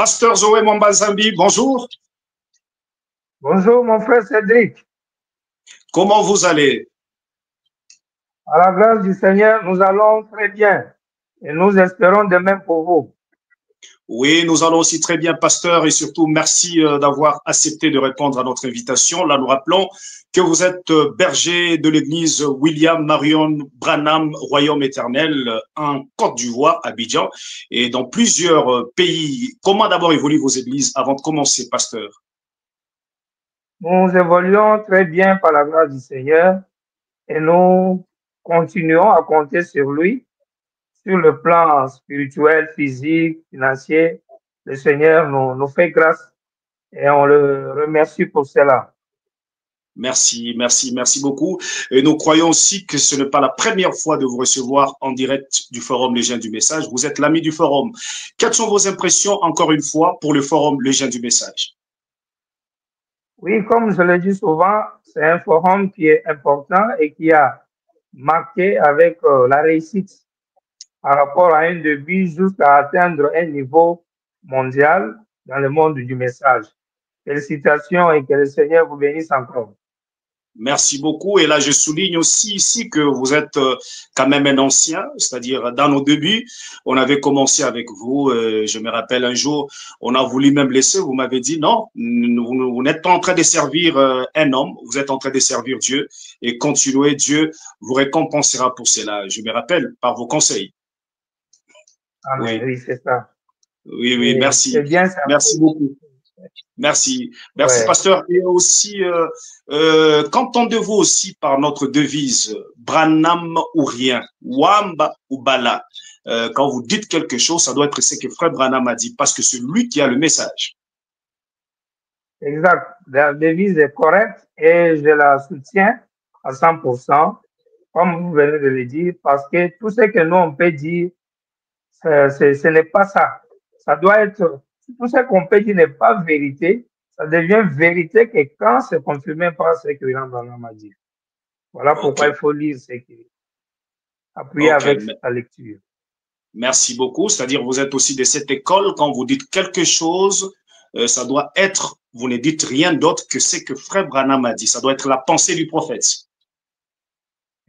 Pasteur Zoé Mwambazambi, bonjour. Bonjour, mon frère Cédric. Comment vous allez? À la grâce du Seigneur, nous allons très bien et nous espérons de même pour vous. Oui, nous allons aussi très bien, pasteur, et surtout merci d'avoir accepté de répondre à notre invitation. Là, nous rappelons que vous êtes berger de l'église William Marion Branham Royaume Éternel en Côte d'Ivoire, Abidjan, et dans plusieurs pays. Comment d'abord évoluent vos églises avant de commencer, pasteur? Nous évoluons très bien par la grâce du Seigneur et nous continuons à compter sur lui, sur le plan spirituel, physique, financier. Le Seigneur nous fait grâce et on le remercie pour cela. Merci, merci, merci beaucoup. Et nous croyons aussi que ce n'est pas la première fois de vous recevoir en direct du Forum Les Gens du Message. Vous êtes l'ami du Forum. Quelles sont vos impressions, encore une fois, pour le Forum Les Gens du Message? Oui, comme je le dis souvent, c'est un forum qui est important et qui a marqué avec la réussite par rapport à un début jusqu'à atteindre un niveau mondial dans le monde du message. Félicitations et que le Seigneur vous bénisse encore. Merci beaucoup. Et là, je souligne aussi ici que vous êtes quand même un ancien, c'est-à-dire dans nos débuts, on avait commencé avec vous. Je me rappelle un jour, on a voulu même laisser, vous m'avez dit non, vous n'êtes pas en train de servir un homme, vous êtes en train de servir Dieu et continuez, Dieu vous récompensera pour cela. Je me rappelle par vos conseils. Amen. Oui, c'est ça. Oui, oui, merci. C'est bien ça. Merci beaucoup. Merci. Merci, Ouais. pasteur. Et aussi, qu'entendez-vous aussi par notre devise, Branham ou rien, Wamba ou Bala? Quand vous dites quelque chose, ça doit être ce que frère Branham a dit, parce que c'est lui qui a le message. Exact. La devise est correcte et je la soutiens à 100%, comme vous venez de le dire, parce que tout ce que nous, on peut dire, ce n'est pas ça. Ça doit être, tout ce qu'on peut dire n'est pas vérité, ça devient vérité que quand c'est confirmé par ce que William Branham a dit. Voilà pourquoi il faut lire ce qui est appuyé avec la lecture. Merci beaucoup. C'est-à-dire, vous êtes aussi de cette école, quand vous dites quelque chose, ça doit être, vous ne dites rien d'autre que ce que frère Branham a dit. Ça doit être la pensée du prophète.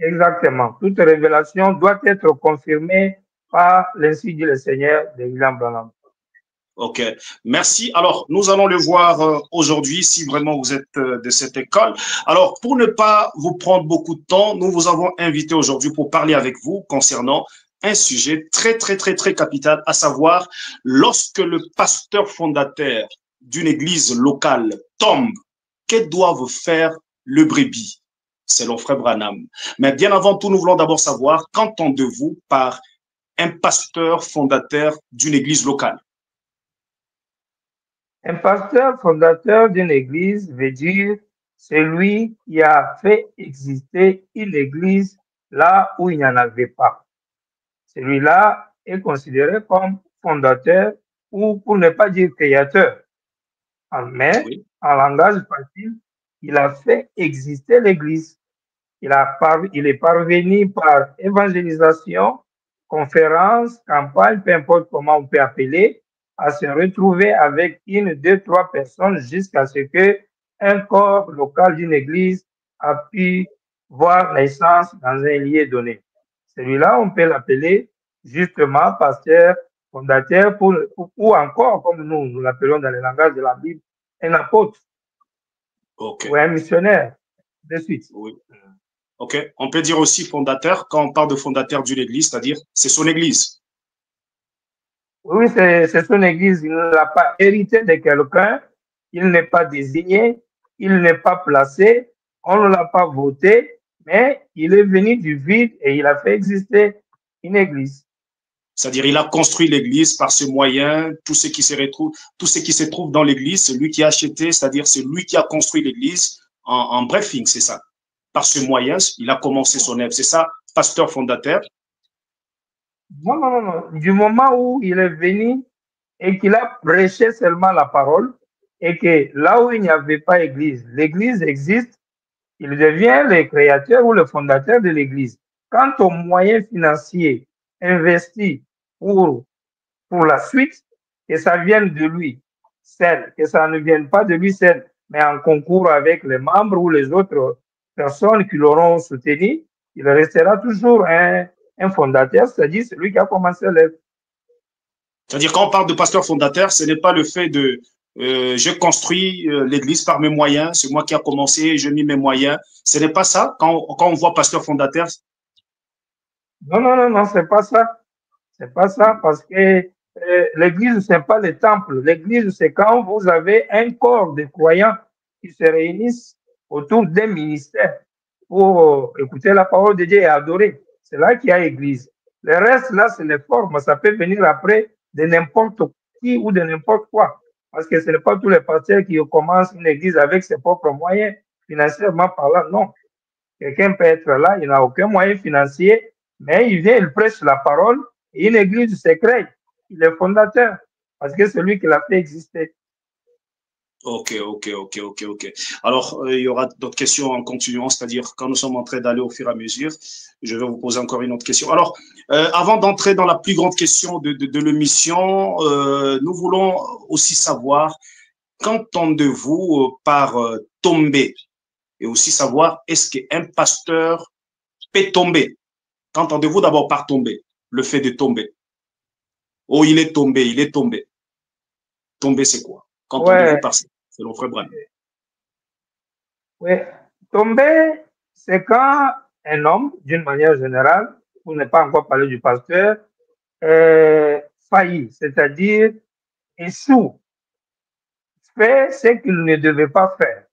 Exactement. Toute révélation doit être confirmée par l'ainsi dit le Seigneur de William Branham. Ok, merci. Alors, nous allons le voir aujourd'hui, si vraiment vous êtes de cette école. Alors, pour ne pas vous prendre beaucoup de temps, nous vous avons invité aujourd'hui pour parler avec vous concernant un sujet très, très, très, très capital, à savoir, lorsque le pasteur fondateur d'une église locale tombe, que doivent faire le brebis, selon frère Branham? Mais bien avant tout, nous voulons d'abord savoir, qu'entendez-vous par un pasteur fondateur d'une église locale? Un pasteur fondateur d'une église veut dire celui qui a fait exister une église là où il n'y en avait pas. Celui-là est considéré comme fondateur ou pour ne pas dire créateur. Mais en langage facile, il a fait exister l'église. Il est parvenu par évangélisation, conférence, campagne, peu importe comment on peut appeler, à se retrouver avec une, deux, trois personnes jusqu'à ce que un corps local d'une église a pu voir naissance dans un lieu donné. Celui-là, on peut l'appeler justement pasteur, fondateur, ou encore, comme nous l'appelons dans le langage de la Bible, un apôtre ou un missionnaire, de suite. Oui. Ok, on peut dire aussi fondateur, quand on parle de fondateur d'une église, c'est-à-dire c'est son église. Oui, c'est son église. Il ne l'a pas hérité de quelqu'un, il n'est pas désigné, il n'est pas placé, on ne l'a pas voté, mais il est venu du vide et il a fait exister une église. C'est-à-dire, il a construit l'église par ce moyen, tout ce qui se trouve dans l'église, c'est lui qui a acheté, c'est-à-dire c'est lui qui a construit l'église. En briefing, c'est ça. Par ce moyen, il a commencé son œuvre. C'est ça, pasteur fondateur? Non, non, non, non. Du moment où il est venu et qu'il a prêché seulement la parole et que là où il n'y avait pas église, l'église existe, il devient le créateur ou le fondateur de l'église. Quant aux moyens financiers investis pour la suite, que ça vienne de lui seul, que ça ne vienne pas de lui seul, mais en concours avec les membres ou les autres personnes qui l'auront soutenu, il restera toujours un fondateur, c'est-à-dire celui qui a commencé l'œuvre. C'est-à-dire, quand on parle de pasteur fondateur, ce n'est pas le fait de je construis l'église par mes moyens, c'est moi qui a commencé, je mis mes moyens. Ce n'est pas ça quand on voit pasteur fondateur. Non, non, non, non, c'est pas ça. C'est pas ça parce que l'église, c'est pas le temple. L'église, c'est quand vous avez un corps de croyants qui se réunissent autour d'un ministère pour écouter la parole de Dieu et adorer. C'est là qu'il y a église. Le reste, là, c'est les formes. Ça peut venir après de n'importe qui ou de n'importe quoi. Parce que ce n'est pas tous les pasteurs qui commencent une église avec ses propres moyens, financièrement parlant. Non. Quelqu'un peut être là, il n'a aucun moyen financier, mais il vient, il prêche la parole, et une église se crée. Il est fondateur, parce que c'est lui qui l'a fait exister. Ok. Alors, il y aura d'autres questions en continuant, c'est-à-dire quand nous sommes en train d'aller au fur et à mesure, je vais vous poser encore une autre question. Alors, avant d'entrer dans la plus grande question de l'émission, nous voulons aussi savoir, qu'entendez-vous par tomber? Et aussi savoir, est-ce qu'un pasteur peut tomber? Qu'entendez-vous d'abord par tomber? Le fait de tomber. Oh, il est tombé, il est tombé. Tomber, c'est quoi? Qu'entendez-vous Ouais, par ça? Selon Frère Branham. ouais. Tomber, c'est quand un homme, d'une manière générale, pour ne pas encore parler du pasteur, faillit, c'est-à-dire échoue, fait ce qu'il ne devait pas faire.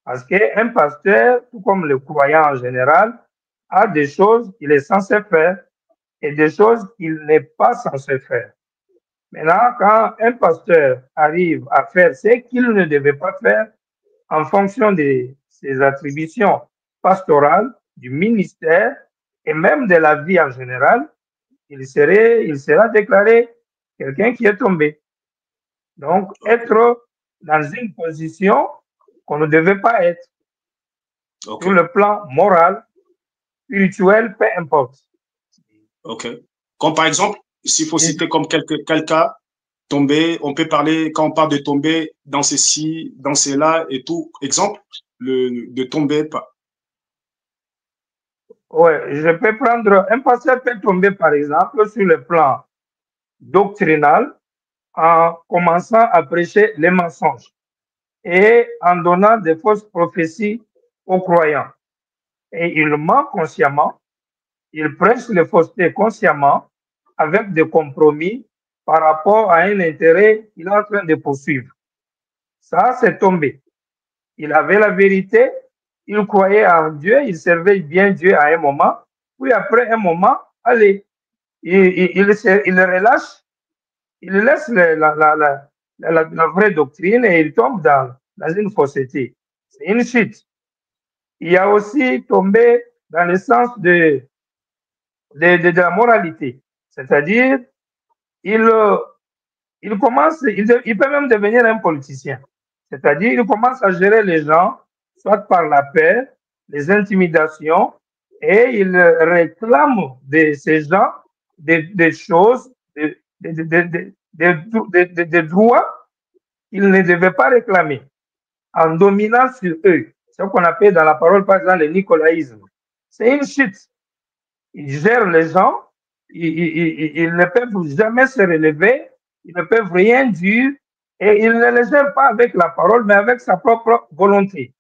Parce qu'un pasteur, tout comme le croyant en général, a des choses qu'il est censé faire et des choses qu'il n'est pas censé faire. Maintenant, quand un pasteur arrive à faire ce qu'il ne devait pas faire en fonction de ses attributions pastorales, du ministère et même de la vie en général, il sera déclaré quelqu'un qui est tombé. Donc, être dans une position qu'on ne devait pas être, Ok. sur le plan moral, spirituel, peu importe. Ok. Comme par exemple, s'il faut citer comme quel cas, tomber, on peut parler, quand on parle de tomber dans ceci, dans cela et tout. Exemple, de tomber pas. Ouais, je peux prendre, un pasteur peut tomber par exemple sur le plan doctrinal en commençant à prêcher les mensonges et en donnant des fausses prophéties aux croyants. Et il ment consciemment, il prêche les faussetés consciemment avec des compromis par rapport à un intérêt qu'il est en train de poursuivre. Ça, c'est tombé. Il avait la vérité, il croyait en Dieu, il servait bien Dieu à un moment, puis après un moment, allez, il relâche, il laisse la vraie doctrine et il tombe dans une fausseté. C'est une chute. Il y a aussi tombé dans le sens de la moralité, c'est-à-dire il commence, il peut même devenir un politicien. C'est-à-dire, il commence à gérer les gens, soit par la paix, les intimidations, et il réclame de ces gens des choses, des droits qu'il ne devait pas réclamer, en dominant sur eux. C'est ce qu'on appelle dans la parole, par exemple, le nicolaïsme. C'est une chute. Ils gèrent les gens, ils ne peuvent jamais se relever, ils ne peuvent rien dire, et il ne les gère pas avec la parole, mais avec sa propre volonté.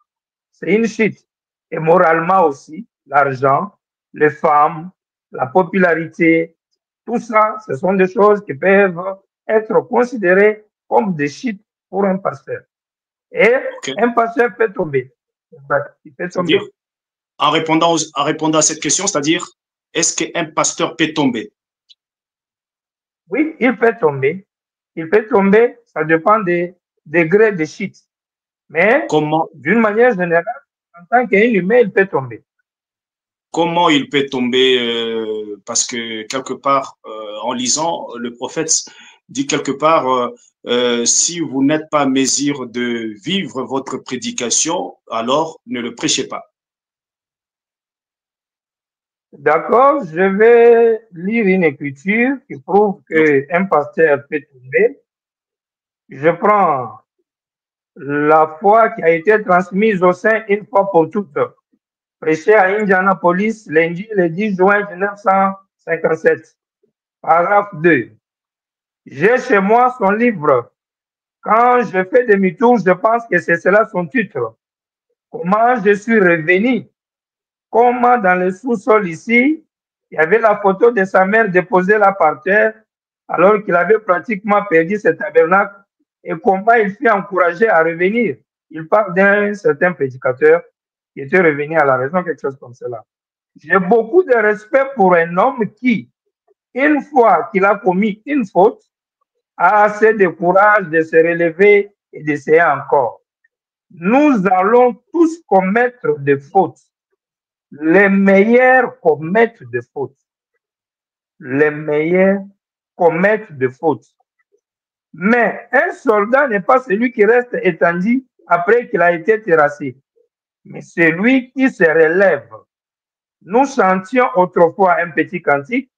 C'est une chute. Et moralement aussi, l'argent, les femmes, la popularité, tout ça, ce sont des choses qui peuvent être considérées comme des chutes pour un pasteur. Et Ok. un pasteur peut tomber. Il peut C'est-à-dire, tomber. en répondant à cette question, c'est-à-dire, est-ce qu'un pasteur peut tomber? Oui, il peut tomber. Il peut tomber, ça dépend des degrés de chute. Mais Comment, d'une manière générale, en tant qu'un humain, il peut tomber. comment il peut tomber? Parce que quelque part, en lisant, le prophète dit quelque part, si vous n'êtes pas à mesure de vivre votre prédication, alors ne le prêchez pas. D'accord, je vais lire une écriture qui prouve Ok. qu'un pasteur peut tomber. Je prends la foi qui a été transmise au sein une fois pour toutes. Prêché à Indianapolis lundi le 10 juin 1957. Paragraphe 2. J'ai chez moi son livre. Quand je fais demi-tour, je pense que c'est cela son titre. Comment je suis revenu? Comment dans le sous-sol ici, il y avait la photo de sa mère déposée là par terre, alors qu'il avait pratiquement perdu ce tabernacle, et comment il fut encouragé à revenir. Il parle d'un certain prédicateur qui était revenu à la raison, quelque chose comme cela. J'ai beaucoup de respect pour un homme qui, une fois qu'il a commis une faute, a assez de courage de se relever et d'essayer encore. Nous allons tous commettre des fautes. Les meilleurs commettent des fautes. Les meilleurs commettent des fautes. Mais un soldat n'est pas celui qui reste étendu après qu'il a été terrassé, mais celui qui se relève. Nous chantions autrefois un petit cantique.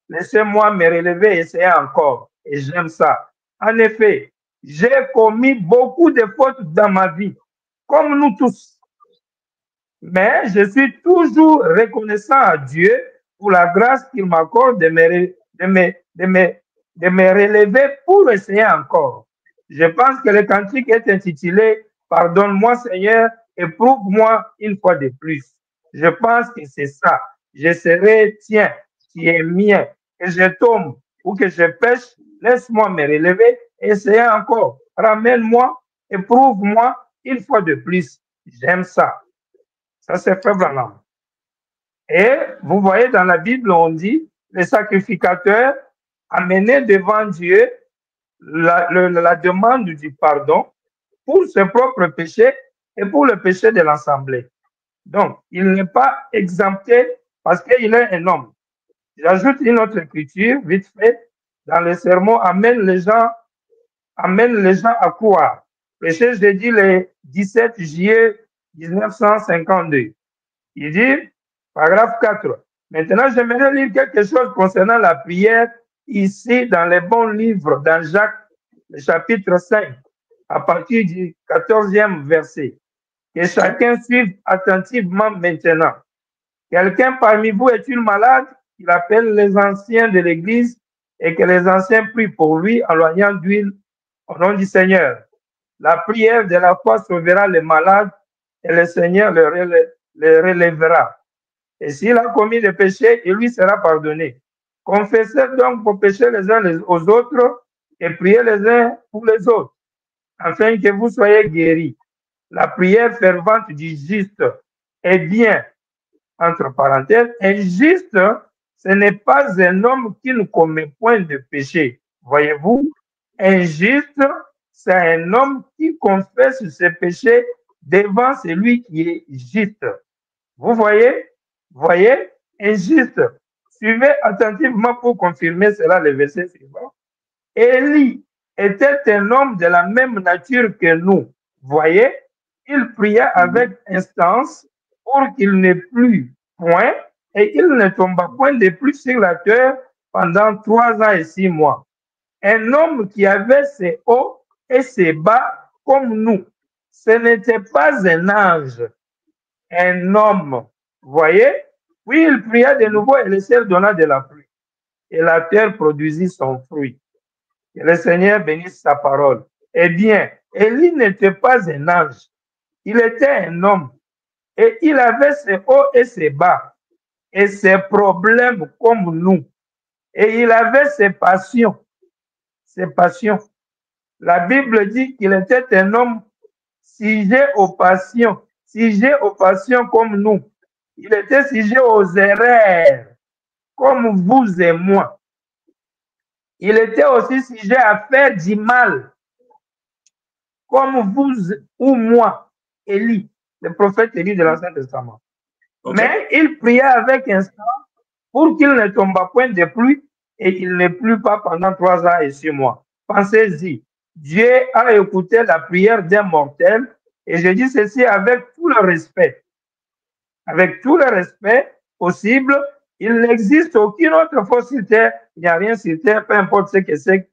Laissez-moi me relever et essayer encore. Et j'aime ça. En effet, j'ai commis beaucoup de fautes dans ma vie, comme nous tous. Mais je suis toujours reconnaissant à Dieu pour la grâce qu'il m'accorde de me relever pour essayer encore. Je pense que le cantique est intitulé « Pardonne-moi Seigneur, éprouve-moi une fois de plus ». Je pense que c'est ça. Je serai tien, qui est mien, que je tombe ou que je pêche, laisse-moi me relever, essayer encore. Ramène-moi, éprouve-moi une fois de plus. J'aime ça. Ça, c'est Frère Branham. Et vous voyez dans la Bible, on dit, le sacrificateur amenait devant Dieu la demande du pardon pour ses propres péchés et pour le péché de l'Assemblée. Donc, il n'est pas exempté parce qu'il est un homme. J'ajoute une autre écriture, vite fait, dans le sermon, amène les gens à croire. Prêché jeudi le 17 juillet 1952. Il dit, paragraphe 4. Maintenant, j'aimerais lire quelque chose concernant la prière ici dans les bons livres, dans Jacques, le chapitre 5, à partir du 14e verset. Que chacun suive attentivement maintenant. Quelqu'un parmi vous est-il malade? Il appelle les anciens de l'Église et que les anciens prient pour lui en loignant d'huile au nom du Seigneur. La prière de la foi sauvera les malades et le Seigneur le relèvera. Et s'il a commis des péchés, il lui sera pardonné. Confessez donc vos péchés les uns aux autres et priez les uns pour les autres, afin que vous soyez guéris. La prière fervente du juste est bien, entre parenthèses, un juste, ce n'est pas un homme qui ne commet point de péché. Voyez-vous, un juste, c'est un homme qui confesse ses péchés devant celui qui est juste. Vous voyez, un juste. Suivez attentivement pour confirmer cela le verset suivant. Élie était un homme de la même nature que nous. Voyez, il pria avec instance pour qu'il n'ait plus point et il ne tomba point de plus sur la terre pendant 3 ans et 6 mois. Un homme qui avait ses hauts et ses bas comme nous. Ce n'était pas un ange, un homme. Voyez? Puis il pria de nouveau et le ciel donna de la pluie. Et la terre produisit son fruit. Que le Seigneur bénisse sa parole. Eh bien, Élie n'était pas un ange. Il était un homme. Et il avait ses hauts et ses bas. Et ses problèmes comme nous. Et il avait ses passions. Ses passions. La Bible dit qu'il était un homme sujet aux passions. Sujet aux passions comme nous. Il était sujet aux erreurs, comme vous et moi. Il était aussi sujet à faire du mal, comme vous ou moi, Élie, le prophète Élie de l'Ancien Testament. Okay. Mais il pria avec instant pour qu'il ne tombe point de pluie et il ne plut pas pendant 3 ans et 6 mois. Pensez-y, Dieu a écouté la prière d'un mortel et je dis ceci avec tout le respect. Avec tout le respect possible, il n'existe aucune autre force sur terre, il n'y a rien sur terre, peu importe ce que c'est,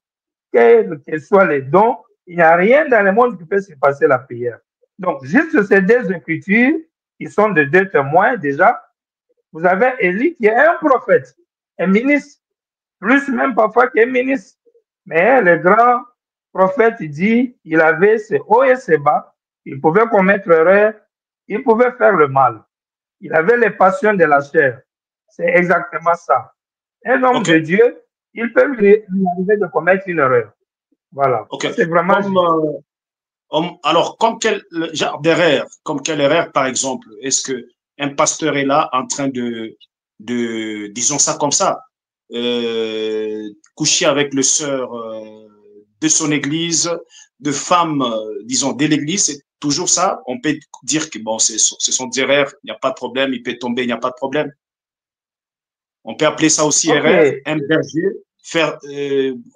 quels que soient les dons il n'y a rien dans le monde qui peut se passer la prière. Donc, juste ces deux écritures, qui sont de deux témoins déjà, vous avez Élie qui est un prophète, un ministre, plus même parfois qu'un ministre. Mais le grand prophète dit il avait ses hauts et ses bas, il pouvait commettre erreur, il pouvait faire le mal. Il avait les passions de la chair. C'est exactement ça. Un homme de Dieu, il peut lui arriver de commettre une erreur. Voilà. C'est vraiment. Alors, comme quel genre d'erreur, comme quelle erreur, par exemple, est-ce que un pasteur est là en train disons ça comme ça, coucher avec le sœur de son église, de femmes, disons, de l'église, c'est toujours ça. On peut dire que bon, ce sont des erreurs, il n'y a pas de problème, il peut tomber, il n'y a pas de problème. On peut appeler ça aussi erreur, un berger,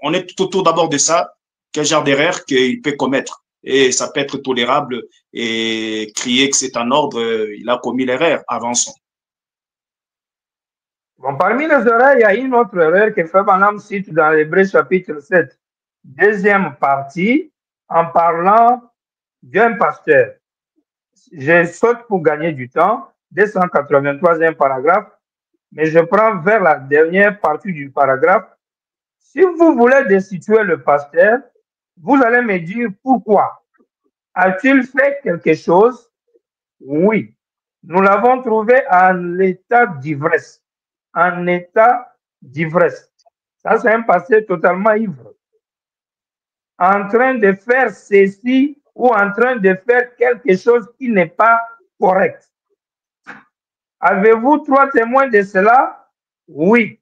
on est tout autour d'abord de ça, quel genre d'erreur qu'il peut commettre. Et ça peut être tolérable et crier que c'est un ordre, il a commis l'erreur, avançons. Bon, parmi les erreurs, il y a une autre erreur que Frère Branham cite dans l'Hébreu chapitre 7, deuxième partie, en parlant d'un pasteur. Je saute pour gagner du temps, 283e paragraphe, mais je prends vers la dernière partie du paragraphe. Si vous voulez destituer le pasteur, vous allez me dire pourquoi. A-t-il fait quelque chose? Oui. Nous l'avons trouvé en état d'ivresse. En état d'ivresse. Ça, c'est un pasteur totalement ivre. En train de faire ceci ou en train de faire quelque chose qui n'est pas correct. Avez-vous 3 témoins de cela? Oui.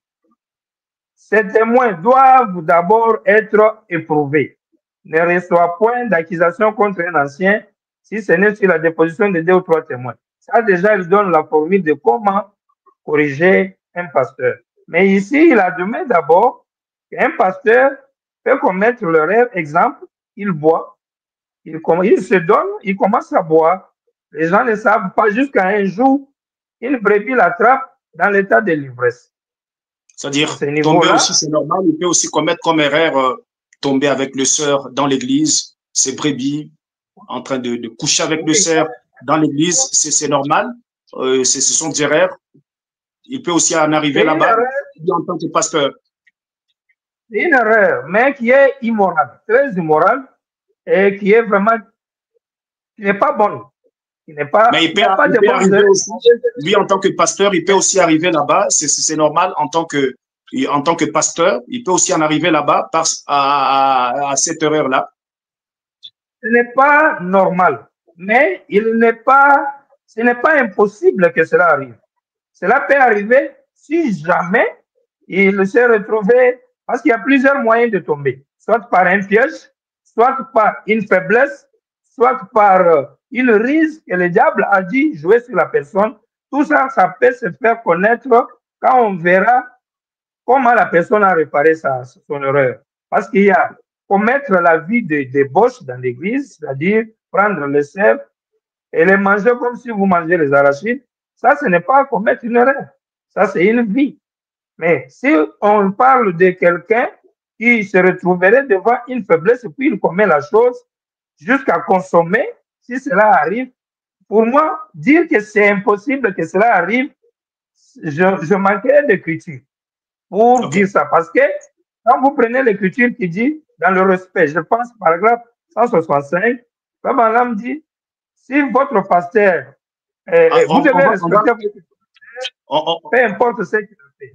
Ces témoins doivent d'abord être éprouvés. Ne reçoit point d'accusation contre un ancien si ce n'est sur la déposition de 2 ou 3 témoins. Ça, déjà, il donne la formule de comment corriger un pasteur. Mais ici, il admet d'abord qu'un pasteur peut commettre l'erreur. Exemple, il boit, il se donne, il commence à boire. Les gens ne savent pas jusqu'à un jour, une brebis l'attrape dans l'état de l'ivresse. C'est-à-dire, tomber aussi, c'est normal. Il peut aussi commettre comme erreur, tomber avec le sœur dans l'église, ses brebis, en train de coucher avec le sœur dans l'église, c'est normal. Ce sont des erreurs. Il peut aussi en arriver là-bas en tant que pasteur. C'est une erreur, mais qui est immorale, très immorale, et qui est vraiment, qui n'est pas bonne. Mais il peut arriver aussi, lui en tant que pasteur, il peut aussi arriver là-bas, c'est normal en tant que pasteur, il peut aussi en arriver là-bas à cette erreur-là. Ce n'est pas normal, mais ce n'est pas impossible que cela arrive. Cela peut arriver si jamais il s'est retrouvé, parce qu'il y a plusieurs moyens de tomber, soit par un piège, soit par une faiblesse, soit par une ruse que le diable a dit jouer sur la personne. Tout ça, ça peut se faire connaître quand on verra comment la personne a réparé son erreur. Parce qu'il y a commettre la vie de débauche dans l'église, c'est-à-dire prendre le sel et les manger comme si vous mangez les arachides. Ça, ce n'est pas commettre une erreur. Ça, c'est une vie. Mais si on parle de quelqu'un qui se retrouverait devant une faiblesse et puis il commet la chose jusqu'à consommer, si cela arrive, pour moi, dire que c'est impossible que cela arrive, je manquerais d'écriture pour dire ça. Parce que quand vous prenez l'écriture qui dit dans le respect, je pense paragraphe 165, Branham dit, si votre pasteur, vous devez respecter votre pasteur, peu importe ce qu'il fait.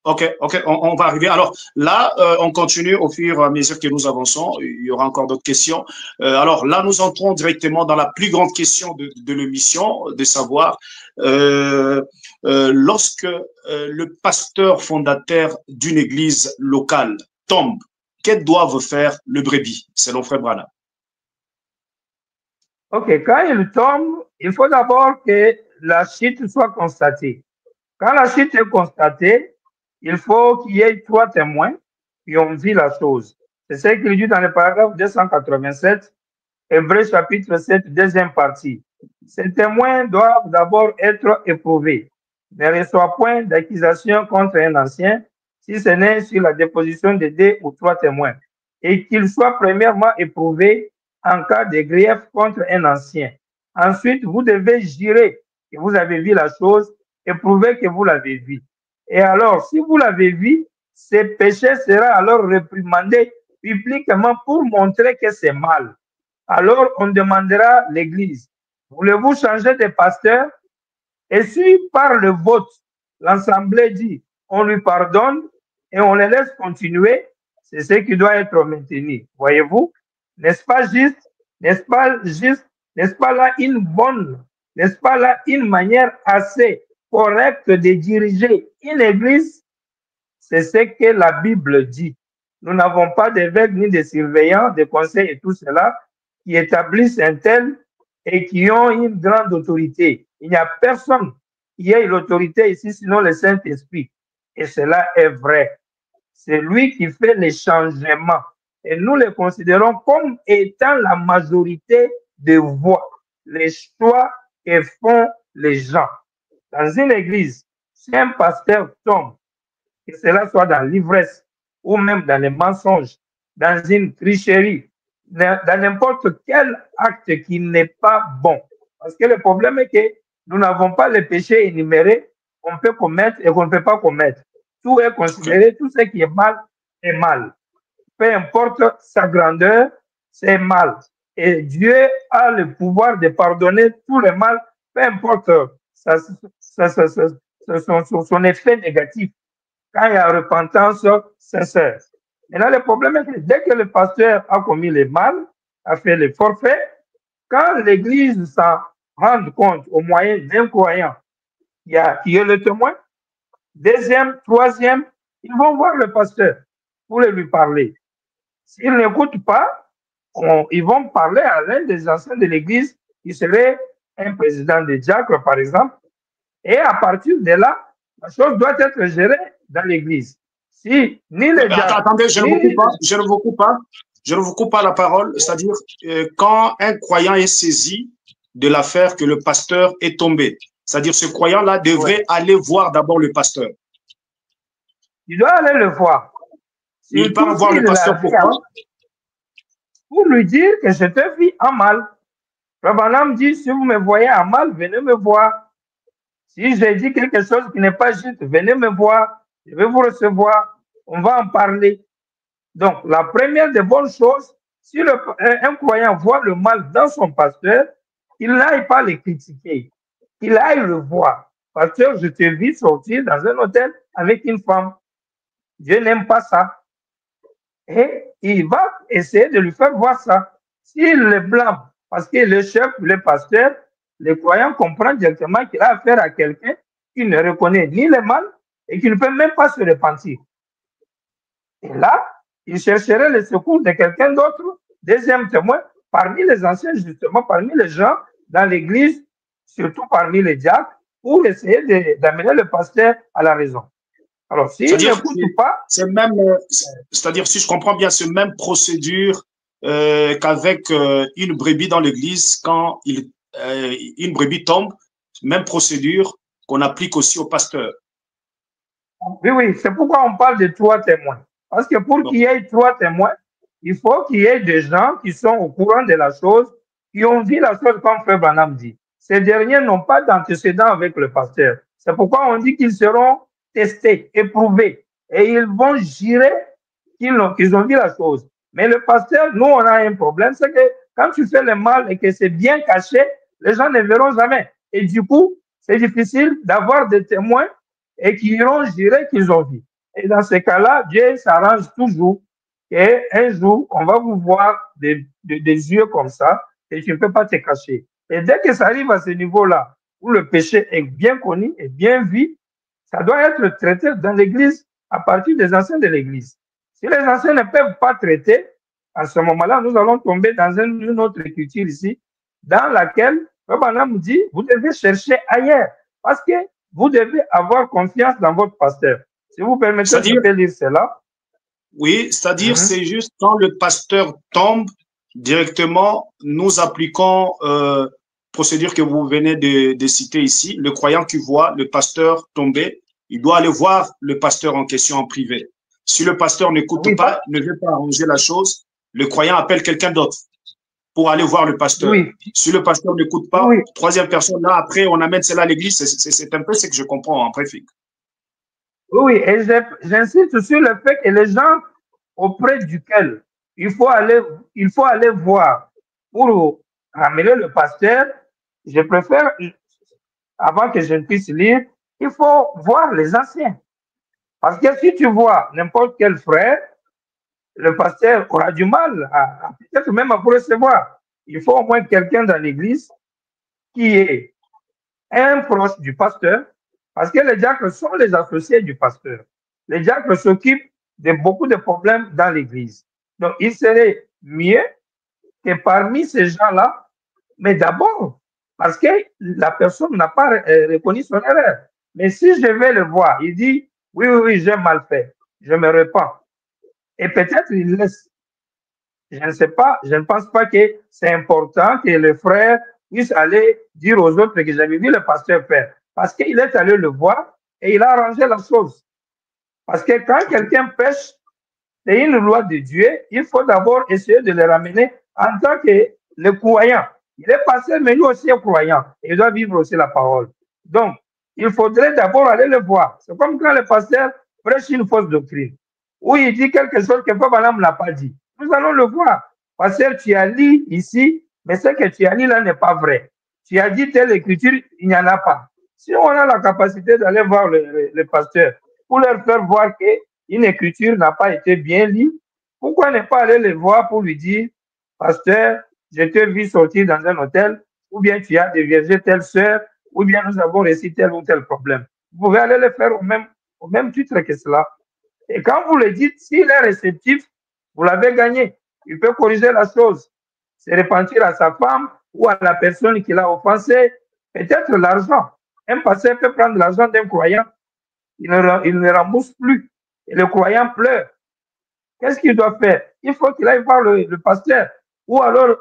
Ok, on va arriver. Alors là, on continue au fur et à mesure que nous avançons. Il y aura encore d'autres questions. Alors là, nous entrons directement dans la plus grande question de l'émission, de savoir lorsque le pasteur fondateur d'une église locale tombe, qu'est-ce doivent faire le brebis, selon Frère Branham? Ok, quand il tombe, il faut d'abord que la chute soit constatée. Quand la chute est constatée, il faut qu'il y ait 3 témoins qui ont vu la chose. C'est ce qu'il dit dans le paragraphe 287, Hébreux chapitre 7, deuxième partie. Ces témoins doivent d'abord être éprouvés. Ne reçoit point d'accusation contre un ancien si ce n'est sur la déposition de 2 ou 3 témoins. et qu'il soit premièrement éprouvé en cas de grief contre un ancien. Ensuite, vous devez jurer que vous avez vu la chose et prouver que vous l'avez vu. Et alors, si vous l'avez vu, ce péché sera alors réprimandé publiquement pour montrer que c'est mal. Alors, on demandera l'Église, voulez-vous changer de pasteur? Et si par le vote, l'Assemblée dit, on lui pardonne et on les laisse continuer, c'est ce qui doit être maintenu. Voyez-vous? N'est-ce pas juste? N'est-ce pas juste? N'est-ce pas là une bonne, n'est-ce pas là une manière assez correcte de diriger une église? C'est ce que la Bible dit. Nous n'avons pas d'évêques ni de surveillants, de conseils et tout cela qui établissent un tel et qui ont une grande autorité. Il n'y a personne qui ait l'autorité ici, sinon le Saint-Esprit. Et cela est vrai. C'est lui qui fait les changements. Et nous les considérons comme étant la majorité de voix, les choix que font les gens. Dans une église, si un pasteur tombe, que cela soit dans l'ivresse ou même dans les mensonges, dans une tricherie, dans n'importe quel acte qui n'est pas bon. Parce que le problème est que nous n'avons pas les péchés énumérés qu'on peut commettre et qu'on ne peut pas commettre. Tout est considéré, tout ce qui est mal est mal. Peu importe sa grandeur, c'est mal. Et Dieu a le pouvoir de pardonner tout le mal, peu importe son effet négatif, quand il y a repentance sincère. Maintenant, le problème est que dès que le pasteur a commis le mal, a fait le forfait, quand l'Église s'en rend compte au moyen d'un croyant qui est le témoin, deuxième, troisième, ils vont voir le pasteur pour lui parler. S'ils n'écoutent pas, ils vont parler à l'un des anciens de l'Église, qui serait un président de diacre, par exemple, et à partir de là, la chose doit être gérée dans l'Église. Si ni les diacres... Attendez, je ne vous coupe pas la parole, c'est-à-dire quand un croyant est saisi de l'affaire que le pasteur est tombé, c'est-à-dire ce croyant-là devrait aller voir d'abord le pasteur. Il doit aller le voir. Il part voir le pasteur pourquoi? Pour lui dire que je te vis en mal. Rabbanam dit, si vous me voyez en mal, venez me voir. Si j'ai dit quelque chose qui n'est pas juste, venez me voir. Je vais vous recevoir. On va en parler. Donc, la première des bonnes choses, si un croyant voit le mal dans son pasteur, il n'aille pas le critiquer. Il aille le voir. Pasteur, je te vis sortir dans un hôtel avec une femme. Dieu n'aime pas ça. Et il va essayer de lui faire voir ça. S'il le blâme, parce que le chef, le pasteur, le croyant comprend directement qu'il a affaire à quelqu'un qui ne reconnaît ni le mal et qui ne peut même pas se repentir. Et là, il chercherait le secours de quelqu'un d'autre, deuxième témoin, parmi les anciens, justement, parmi les gens dans l'église, surtout parmi les diacres, pour essayer d'amener le pasteur à la raison. Alors, s'il n'écoute pas... C'est-à-dire, si je comprends bien, c'est même procédure qu'avec une brebis dans l'église, quand une brebis tombe, même procédure qu'on applique aussi au pasteur. Oui, oui, c'est pourquoi on parle de 3 témoins. Parce que pour qu'il y ait 3 témoins, il faut qu'il y ait des gens qui sont au courant de la chose, qui ont dit la chose comme Frère Branham dit. Ces derniers n'ont pas d'antécédent avec le pasteur. C'est pourquoi on dit qu'ils seront testés, éprouvés, et ils vont jurer qu'ils ont vu la chose. Mais le pasteur, nous, on a un problème, c'est que quand tu fais le mal et que c'est bien caché, les gens ne verront jamais. Et du coup, c'est difficile d'avoir des témoins et qui iront jurer qu'ils ont vu. Et dans ces cas-là, Dieu s'arrange toujours qu'un jour, on va vous voir des yeux comme ça et tu ne peux pas te cacher. Et dès que ça arrive à ce niveau-là, où le péché est bien connu et bien vu, ça doit être traité dans l'Église à partir des anciens de l'Église. Si les anciens ne peuvent pas traiter, à ce moment-là, nous allons tomber dans une autre écriture ici, dans laquelle Rabbanam nous dit, vous devez chercher ailleurs, parce que vous devez avoir confiance dans votre pasteur. Si vous permettez, je peux lire cela. Oui, c'est-à-dire, c'est juste quand le pasteur tombe, directement, nous appliquons procédure que vous venez de citer ici. Le croyant qui voit le pasteur tomber, il doit aller voir le pasteur en question en privé. Si le pasteur n'écoute pas, ne veut pas arranger la chose, le croyant appelle quelqu'un d'autre pour aller voir le pasteur. Oui. Si le pasteur n'écoute pas, troisième personne, là, après, on amène cela à l'église. C'est un peu ce que je comprends en préfixe. Oui, et j'insiste sur le fait que les gens auprès duquel il faut aller voir pour ramener le pasteur, je préfère, avant que je ne puisse lire, il faut voir les anciens. Parce que si tu vois n'importe quel frère, le pasteur aura du mal à peut-être même à vous recevoir. Il faut au moins quelqu'un dans l'église qui est un proche du pasteur, parce que les diacres sont les associés du pasteur. Les diacres s'occupent de beaucoup de problèmes dans l'église. Donc, il serait mieux que parmi ces gens-là, mais d'abord, parce que la personne n'a pas reconnu son erreur. Mais si je vais le voir, il dit, oui, j'ai mal fait, je me repens. Et peut-être il laisse. Je ne sais pas, je ne pense pas que c'est important que le frère puisse aller dire aux autres que j'avais vu le pasteur faire. Parce qu'il est allé le voir et il a arrangé la chose. Parce que quand quelqu'un pêche, c'est une loi de Dieu, il faut d'abord essayer de le ramener en tant que le croyant. Il est pasteur, mais lui aussi est croyant. Il doit vivre aussi la parole. Donc, il faudrait d'abord aller le voir. C'est comme quand le pasteur prêche une fausse doctrine, où il dit quelque chose que Papa n'a pas dit. Nous allons le voir. Pasteur, tu as lu ici, mais ce que tu as lu là n'est pas vrai. Tu as dit telle écriture, il n'y en a pas. Si on a la capacité d'aller voir le pasteur pour leur faire voir qu'une écriture n'a pas été bien lue, pourquoi ne pas aller le voir pour lui dire, pasteur, je t'ai vu sortir dans un hôtel, ou bien tu as déviergé telle sœur, ou bien nous avons réussi tel ou tel problème. Vous pouvez aller le faire au même titre que cela. Et quand vous le dites, s'il est réceptif, vous l'avez gagné. Il peut corriger la chose, se repentir à sa femme ou à la personne qui l'a offensé. Peut-être l'argent. Un pasteur peut prendre l'argent d'un croyant, il ne rembourse plus. Et le croyant pleure. Qu'est-ce qu'il doit faire? Il faut qu'il aille voir le pasteur. Ou alors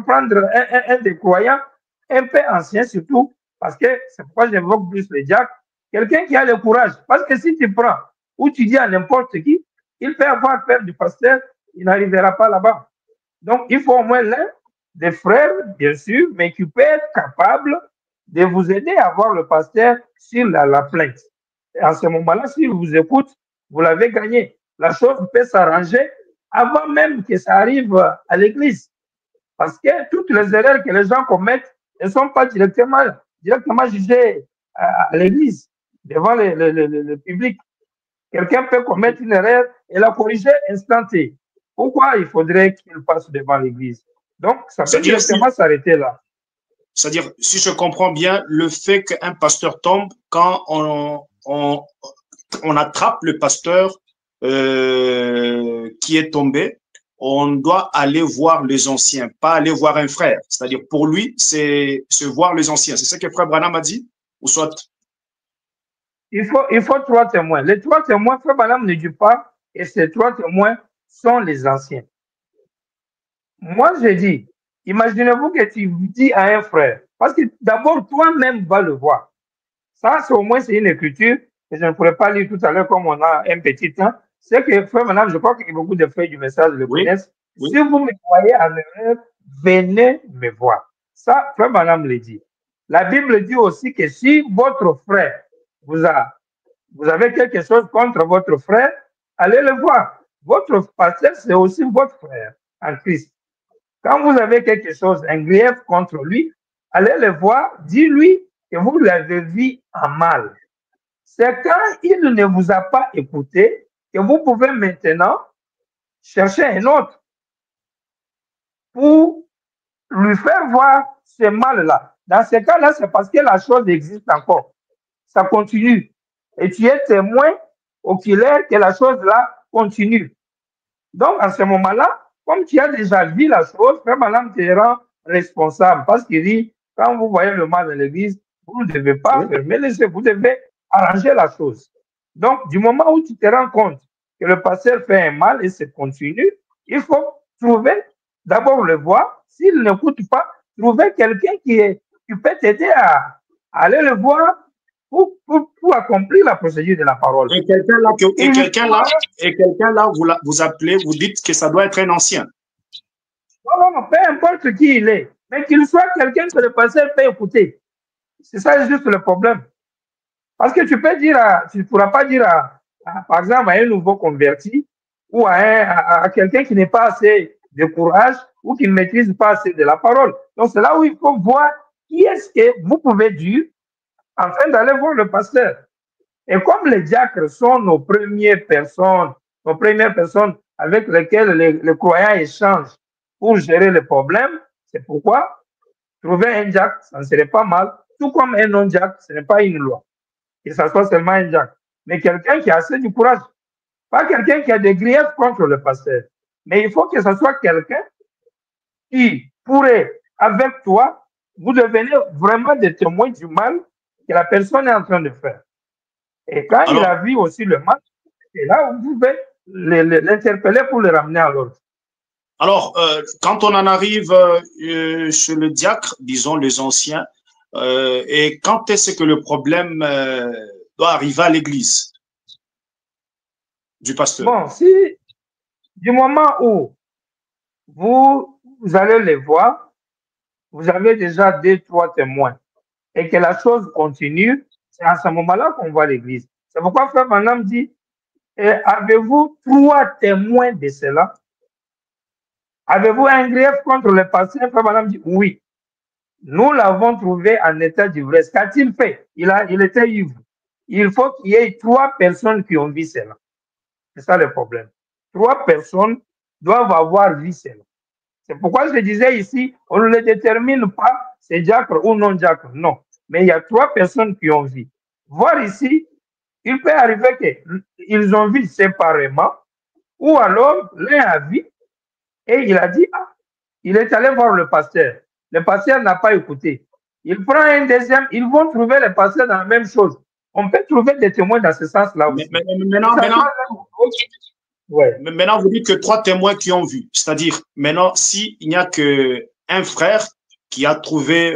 prendre un des croyants, un peu ancien surtout, parce que c'est pourquoi j'évoque plus les diacres, quelqu'un qui a le courage. Parce que si tu prends ou tu dis à n'importe qui, il peut avoir peur du pasteur, il n'arrivera pas là-bas. Donc, il faut au moins l'un des frères, bien sûr, mais qui peut être capable de vous aider à voir le pasteur sur la plainte. Et en ce moment-là, s'il vous écoute, vous l'avez gagné. La chose peut s'arranger avant même que ça arrive à l'église. Parce que toutes les erreurs que les gens commettent ne sont pas directement jugées à l'église, devant le public. Quelqu'un peut commettre une erreur et la corriger instantanément. Pourquoi il faudrait qu'il passe devant l'église? Donc, ça peut directement s'arrêter là. C'est-à-dire, si je comprends bien, le fait qu'un pasteur tombe, quand on attrape le pasteur qui est tombé, on doit aller voir les anciens, pas aller voir un frère. C'est-à-dire, pour lui, c'est se voir les anciens. C'est ce que Frère Branham a dit? Ou soit? Il faut 3 témoins. Les 3 témoins, Frère Branham ne dit pas, et ces 3 témoins sont les anciens. Moi, je dis, imaginez-vous que tu dis à un frère, parce que d'abord, toi-même vas le voir. Ça, c'est au moins, c'est une écriture que je ne pourrais pas lire tout à l'heure comme on a un petit temps. C'est que, Frère Branham, je crois que beaucoup de frères du message le connaissent. Oui. Si vous me voyez en erreur, venez me voir. Ça, Frère Branham le dit. La Bible dit aussi que si votre frère vous avez quelque chose contre votre frère, allez le voir. Votre pasteur, c'est aussi votre frère en Christ. Quand vous avez quelque chose, un grief contre lui, allez le voir, dis-lui que vous l'avez vu en mal. C'est quand il ne vous a pas écouté que vous pouvez maintenant chercher un autre pour lui faire voir ce mal-là. Dans ce cas-là, c'est parce que la chose existe encore. Ça continue. Et tu es témoin oculaire que la chose-là continue. Donc, à ce moment-là, comme tu as déjà vu la chose, Frère Branham te rend responsable parce qu'il dit, quand vous voyez le mal dans l'église, vous ne devez pas fermer les yeux, vous devez arranger la chose. Donc, du moment où tu te rends compte que le pasteur fait un mal et c'est continu, il faut trouver, d'abord le voir, s'il n'écoute pas, trouver quelqu'un qui peut t'aider à aller le voir pour accomplir la procédure de la parole. Et quelqu'un là, vous appelez, vous dites que ça doit être un ancien. Non, peu importe qui il est, mais qu'il soit quelqu'un que le pasteur peut écouter. C'est ça juste le problème. Parce que tu ne pourras pas dire par exemple, à un nouveau converti ou à quelqu'un qui n'est pas assez de courage ou qui ne maîtrise pas assez de la parole. Donc, c'est là où il faut voir qui est-ce que vous pouvez dire afin d'aller voir le pasteur. Et comme les diacres sont nos premières personnes avec lesquelles les croyants échangent pour gérer les problèmes, c'est pourquoi trouver un diacre, ça ne serait pas mal, tout comme un non-diacre, ce n'est pas une loi. Que ça soit seulement un diacre. Mais quelqu'un qui a assez du courage. Pas quelqu'un qui a des griefs contre le pasteur. Mais il faut que ce soit quelqu'un qui pourrait, avec toi, vous devenez vraiment des témoins du mal que la personne est en train de faire. Et quand il a vu aussi le mal, c'est là où vous pouvez l'interpeller pour le ramener à l'ordre. Alors, quand on en arrive chez le diacre, disons les anciens, et quand est-ce que le problème doit arriver à l'église du pasteur? Bon, si du moment où vous allez les voir, vous avez déjà 2-3 témoins et que la chose continue, c'est à ce moment-là qu'on voit l'église. C'est pourquoi Frère Branham dit, avez-vous 3 témoins de cela? Avez-vous un grief contre le pasteur? Frère Branham dit, oui. Nous l'avons trouvé en état d'ivresse. Qu'a-t-il fait? Il était ivre. Il faut qu'il y ait 3 personnes qui ont vu cela. C'est ça le problème. 3 personnes doivent avoir vu cela. C'est pourquoi je disais ici, on ne le détermine pas, c'est diacre ou non diacre. Non. Mais il y a 3 personnes qui ont vu. Voir ici, il peut arriver qu'ils ont vu séparément, ou alors l'un a vu et il a dit, il est allé voir le pasteur. Le pasteur n'a pas écouté. Il prend un deuxième, ils vont trouver le pasteur dans la même chose. On peut trouver des témoins dans ce sens-là aussi. Maintenant, vous dites que 3 témoins qui ont vu. C'est-à-dire, maintenant, s'il n'y a qu'un frère qui aurait trouvé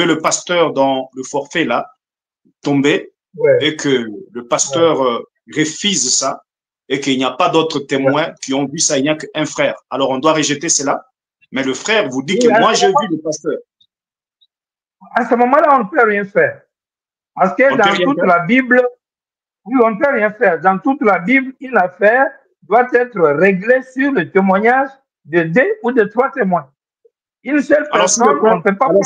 le pasteur dans le forfait là, tombé, et que le pasteur refuse ça, et qu'il n'y a pas d'autres témoins qui ont vu ça, il n'y a qu'un frère. Alors, on doit rejeter cela. Mais le frère vous dit que moi, j'ai vu le pasteur. À ce moment-là, on ne peut rien faire. Parce que dans toute la Bible, oui, on ne peut rien faire. Dans toute la Bible, une affaire doit être réglée sur le témoignage de 2 ou de 3 témoins. Une seule personne, on ne peut pas... Alors,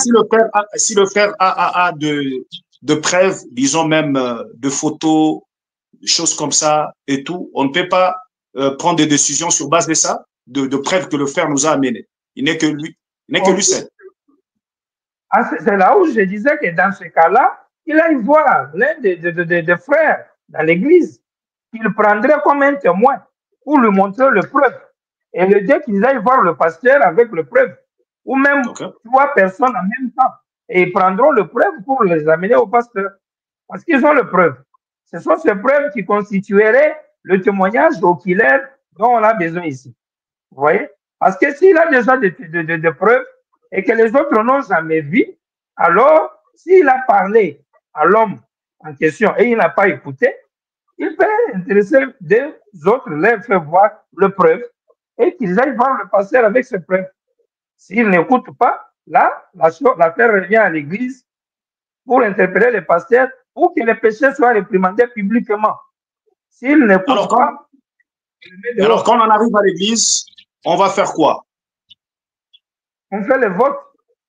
si le frère a de preuves, disons même de photos, des choses comme ça et tout, on ne peut pas prendre des décisions sur base de ça, de preuves que le frère nous a amenées. Il n'est que lui seul. C'est là où je disais que dans ce cas-là, il aille voir l'un des frères dans l'église, qu'il prendrait comme un témoin pour lui montrer le preuve. Et le dire qu'ils aillent voir le pasteur avec le preuve, ou même 3 personnes en même temps. Et ils prendront le preuve pour les amener au pasteur. Parce qu'ils ont le preuve. Ce sont ces preuves qui constitueraient le témoignage oculaire dont on a besoin ici. Vous voyez? Parce que s'il a déjà des preuves et que les autres n'ont jamais vu, alors s'il a parlé à l'homme en question et il n'a pas écouté, il peut intéresser des autres, leur faire voir le preuve et qu'ils aillent voir le pasteur avec ces preuves. S'il n'écoute pas, là, l'affaire revient à l'église pour interpeller le pasteur ou que les péchés soient réprimandés publiquement. S'il n'écoute pas... Alors, quand on arrive à l'église, on va faire quoi? On fait le vote.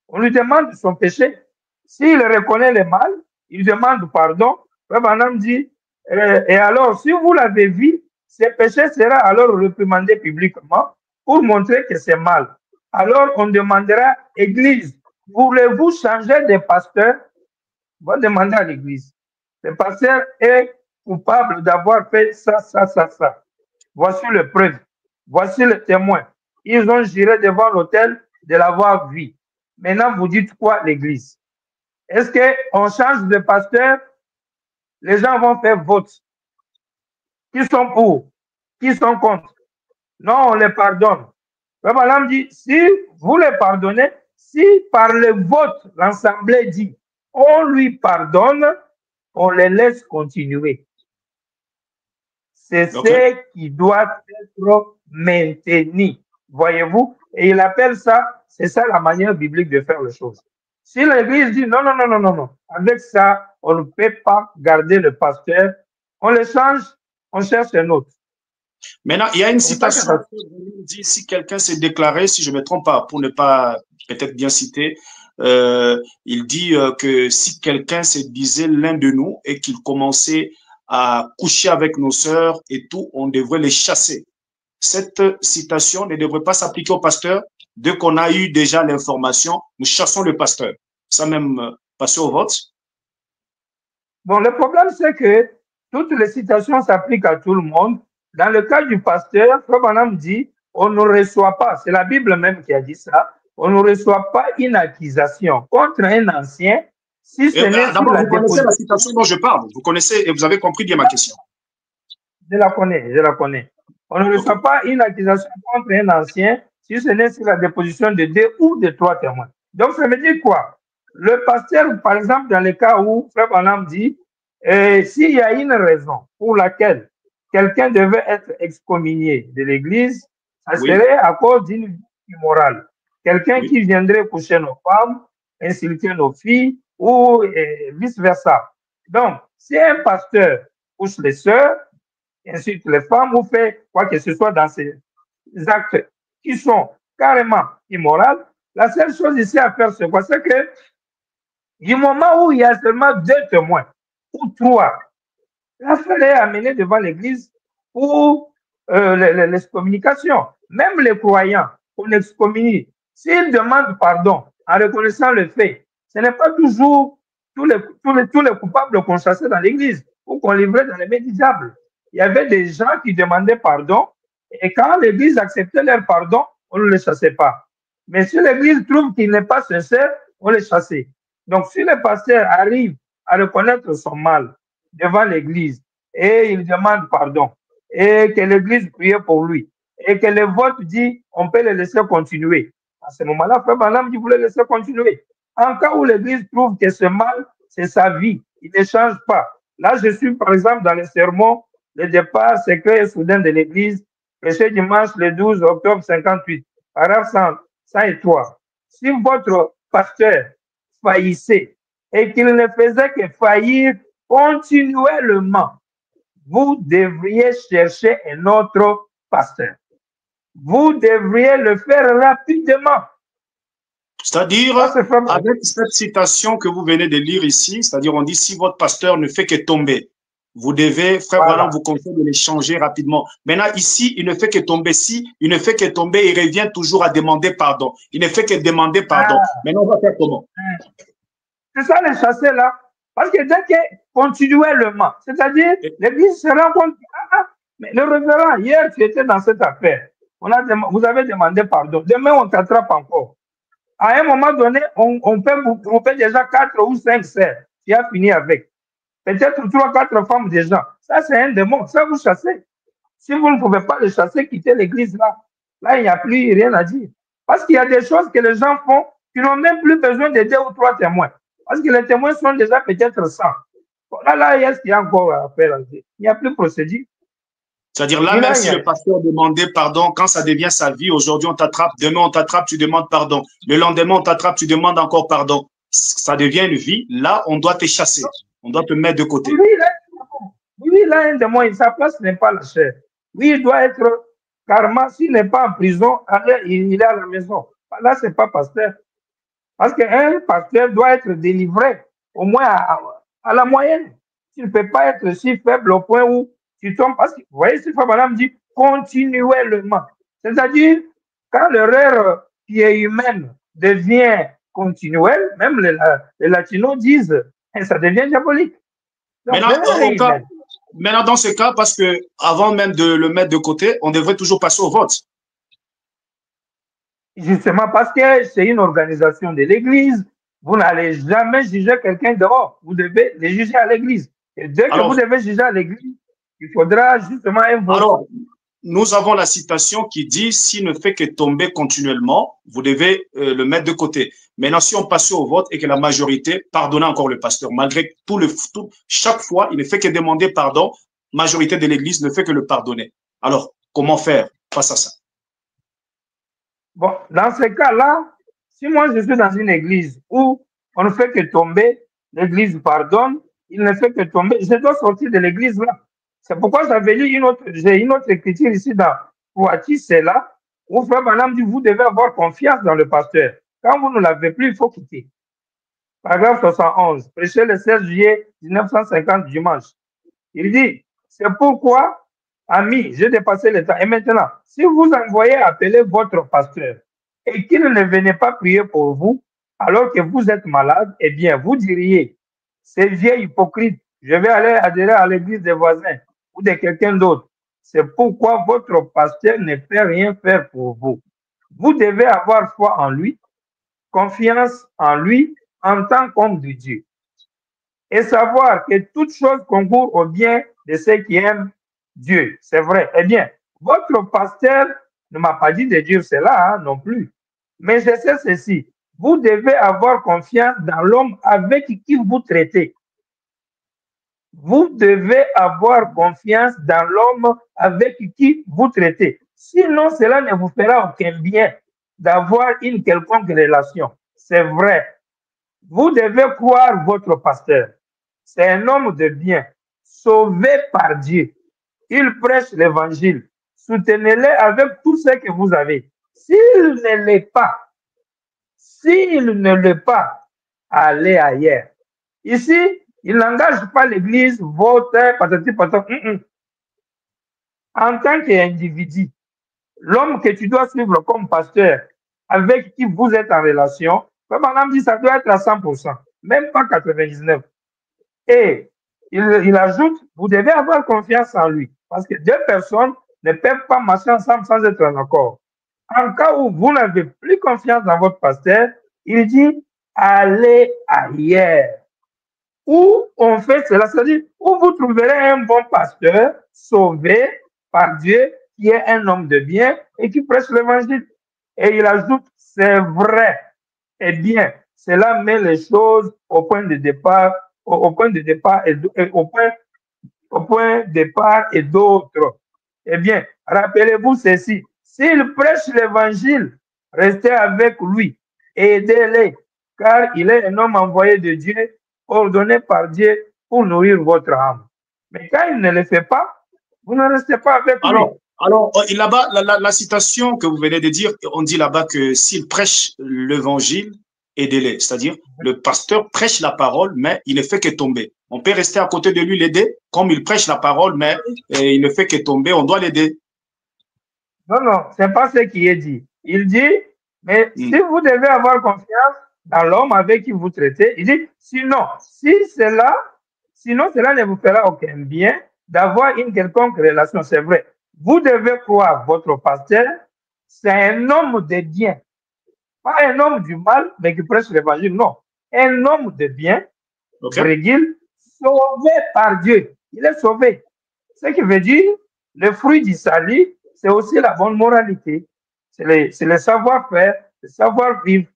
On lui demande son péché. S'il reconnaît le mal, il demande pardon. Le Branham dit, et alors, si vous l'avez vu, ce péché sera alors réprimandé publiquement pour montrer que c'est mal. Alors, on demandera, Église, voulez-vous changer de pasteur? On va demander à l'Église. Le pasteur est coupable d'avoir fait ça. Voici le preuve. Voici le témoin. Ils ont juré devant l'autel de l'avoir vu. Maintenant, vous dites quoi, l'Église? Est-ce qu'on change de pasteur? Les gens vont faire vote. Qui sont pour? Qui sont contre? Non, on les pardonne. Le Branham dit, si vous les pardonnez, si par le vote, l'Assemblée dit, on lui pardonne, on les laisse continuer. C'est ce qui doit être maintenu. Voyez-vous? Et il appelle ça, c'est ça la manière biblique de faire les choses. Si l'Église dit non, non, non, non, non, non, avec ça, on ne peut pas garder le pasteur, on le change, on cherche un autre. Maintenant, il y a une citation qui dit, si quelqu'un s'est déclaré, si je ne me trompe pas, pour ne pas peut-être bien citer, il dit que si quelqu'un se disait l'un de nous et qu'il commençait à coucher avec nos sœurs et tout, on devrait les chasser. Cette citation ne devrait pas s'appliquer au pasteur. Dès qu'on a eu déjà l'information, nous chassons le pasteur. Ça même passer au vote. Bon, le problème, c'est que toutes les citations s'appliquent à tout le monde. Dans le cas du pasteur, Frère Branham dit, on ne reçoit pas, c'est la Bible même qui a dit ça, on ne reçoit pas une accusation contre un ancien si ce n'est d'abord, vous connaissez la citation dont je parle. Vous connaissez et vous avez compris bien ma question. Je la connais, je la connais. On ne reçoit pas une accusation contre un ancien si ce n'est sur la déposition de 2 ou de 3 témoins. Donc, ça veut dire quoi? Le pasteur, par exemple, dans le cas où Frère Branham dit, s'il y a une raison pour laquelle quelqu'un devait être excommunié de l'Église, ça serait à cause d'une vie immorale. Quelqu'un qui viendrait coucher nos femmes, insulter nos filles ou vice-versa. Donc, si un pasteur couche les sœurs, insulte les femmes ou fait quoi que ce soit dans ces actes qui sont carrément immoraux, la seule chose ici à faire, c'est quoi? C'est que du moment où il y a seulement 2 témoins ou 3, l'affaire est amenée devant l'Église pour l'excommunication. Même les croyants, on excommunie. S'ils demandent pardon en reconnaissant le fait, ce n'est pas toujours tous les coupables qu'on chassait dans l'Église ou qu'on livrait dans les mains du diable. Il y avait des gens qui demandaient pardon et quand l'Église acceptait leur pardon, on ne les chassait pas. Mais si l'Église trouve qu'il n'est pas sincère, on les chassait. Donc, si le pasteur arrive à reconnaître son mal devant l'Église et il demande pardon et que l'Église prie pour lui et que le vote dit on peut le laisser continuer, à ce moment-là, Frère Branham dit vous le laissez continuer. En cas où l'Église trouve que ce mal, c'est sa vie, il ne change pas. Là, je suis par exemple dans le sermon, le départ secret et soudain de l'Église, prêché dimanche le 12 octobre 58, paragraphe 103. Si votre pasteur faillissait et qu'il ne faisait que faillir continuellement, vous devriez chercher un autre pasteur. Vous devriez le faire rapidement. C'est-à-dire, avec cette citation que vous venez de lire ici, c'est-à-dire on dit si votre pasteur ne fait que tomber, vous devez, Frère Branham vous conseille de les changer rapidement. Maintenant, ici, il ne fait que tomber. Si il ne fait que tomber, il revient toujours à demander pardon. Il ne fait que demander pardon. Maintenant, on va faire comment? C'est ça les chasser là. Parce que dès que continuellement, c'est-à-dire, l'Église se rend compte, mais le révérend, hier, tu étais dans cette affaire. Vous avez demandé pardon. Demain, on t'attrape encore. À un moment donné, on peut vous grouper déjà 4 ou 5 sœurs. Tu as fini avec. Peut-être 3 ou 4 femmes déjà. Ça, c'est un démon. Ça, vous chassez. Si vous ne pouvez pas le chasser, quittez l'église là. Là, il n'y a plus rien à dire. Parce qu'il y a des choses que les gens font qui n'ont même plus besoin de 2 ou 3 témoins. Parce que les témoins sont déjà peut-être 100. Là, est-ce qu'il y a encore à faire? Il n'y a plus de procédure. C'est-à-dire là, même si le pasteur demandait pardon, quand ça devient sa vie, aujourd'hui on t'attrape, demain on t'attrape, tu demandes pardon. Le lendemain on t'attrape, tu demandes encore pardon. Ça devient une vie. Là, on doit te chasser. On doit te mettre de côté. Oui, là, un démon, sa place n'est pas la chair. Oui, il doit être carrément, s'il n'est pas en prison, il est à la maison. Là, ce n'est pas pasteur. Parce qu'un pasteur doit être délivré, au moins à la moyenne. Tu ne peux pas être si faible au point où tu tombes. Parce que, vous voyez, si Frère Branham dit continuellement. C'est-à-dire, quand l'erreur qui est humaine devient continuelle, même les latinos disent, ça devient diabolique. Donc, maintenant, dans ce cas, parce que avant même de le mettre de côté, on devrait toujours passer au vote. Justement parce que c'est une organisation de l'Église, vous n'allez jamais juger quelqu'un dehors. Vous devez les juger à l'Église. Et dès que vous devez juger à l'Église, il faudra justement un vote. nous avons la citation qui dit, s'il ne fait que tomber continuellement, vous devez le mettre de côté. Maintenant, si on passe au vote et que la majorité pardonne encore le pasteur, malgré chaque fois, il ne fait que demander pardon, majorité de l'Église ne fait que le pardonner. Alors, comment faire face à ça? Bon, dans ce cas-là, si moi je suis dans une église où on ne fait que tomber, l'église pardonne, il ne fait que tomber, je dois sortir de l'église là. C'est pourquoi j'avais lu j'ai une autre écriture ici dans Poitiers, c'est là, où Frère Branham dit, vous devez avoir confiance dans le pasteur. Quand vous ne l'avez plus, il faut quitter. Paragraphe 71, prêché le 16 juillet 1950, dimanche. Il dit, c'est pourquoi, amis, j'ai dépassé le temps. Et maintenant, si vous envoyez appeler votre pasteur et qu'il ne venait pas prier pour vous, alors que vous êtes malade, eh bien, vous diriez, c'est vieux hypocrite, je vais aller adhérer à l'église des voisins ou de quelqu'un d'autre. C'est pourquoi votre pasteur ne peut rien faire pour vous. Vous devez avoir foi en lui, confiance en lui en tant qu'homme de Dieu. Et savoir que toute chose concourt au bien de ceux qui aiment Dieu. C'est vrai. Eh bien, votre pasteur ne m'a pas dit de dire cela non plus. Mais je sais ceci. Vous devez avoir confiance dans l'homme avec qui vous traitez. Vous devez avoir confiance dans l'homme avec qui vous traitez. Sinon, cela ne vous fera aucun bien d'avoir une quelconque relation. C'est vrai. Vous devez croire votre pasteur. C'est un homme de bien, sauvé par Dieu. Il prêche l'évangile. Soutenez-le avec tout ce que vous avez. S'il ne l'est pas, allez ailleurs. Ici, il n'engage pas l'Église, votre patati patata. En tant qu'individu, l'homme que tu dois suivre comme pasteur, avec qui vous êtes en relation, comme on dit, ça doit être à 100%, même pas 99%. Et il ajoute, vous devez avoir confiance en lui. Parce que deux personnes ne peuvent pas marcher ensemble sans être en accord. En cas où vous n'avez plus confiance dans votre pasteur, il dit, allez ailleurs. Où on fait cela, c'est-à-dire où vous trouverez un bon pasteur sauvé par Dieu, qui est un homme de bien et qui prêche l'évangile. Et il ajoute, c'est vrai. Eh bien, cela met les choses au point de départ au point de départ et d'autres. Eh bien, rappelez-vous ceci. S'il prêche l'évangile, restez avec lui, aidez-le, car il est un homme envoyé de Dieu, ordonné par Dieu pour nourrir votre âme. Mais quand il ne le fait pas, vous ne restez pas avec lui. Alors, là-bas, la citation que vous venez de dire, on dit là-bas que s'il prêche l'évangile, aidez-les. C'est-à-dire, le pasteur prêche la parole, mais il ne fait que tomber. On peut rester à côté de lui, l'aider, comme il prêche la parole, mais il ne fait que tomber, on doit l'aider. Non, c'est pas ce qui est dit. Il dit, mais si vous devez avoir confiance dans l'homme avec qui vous traitez, il dit, sinon cela ne vous fera aucun bien d'avoir une quelconque relation. C'est vrai. Vous devez croire votre pasteur, c'est un homme de bien. Pas un homme du mal, mais qui prêche l'évangile, non. Un homme de bien, sauvé par Dieu. Il est sauvé. Ce qui veut dire, le fruit du salut, c'est aussi la bonne moralité. C'est le savoir-faire, le savoir-vivre.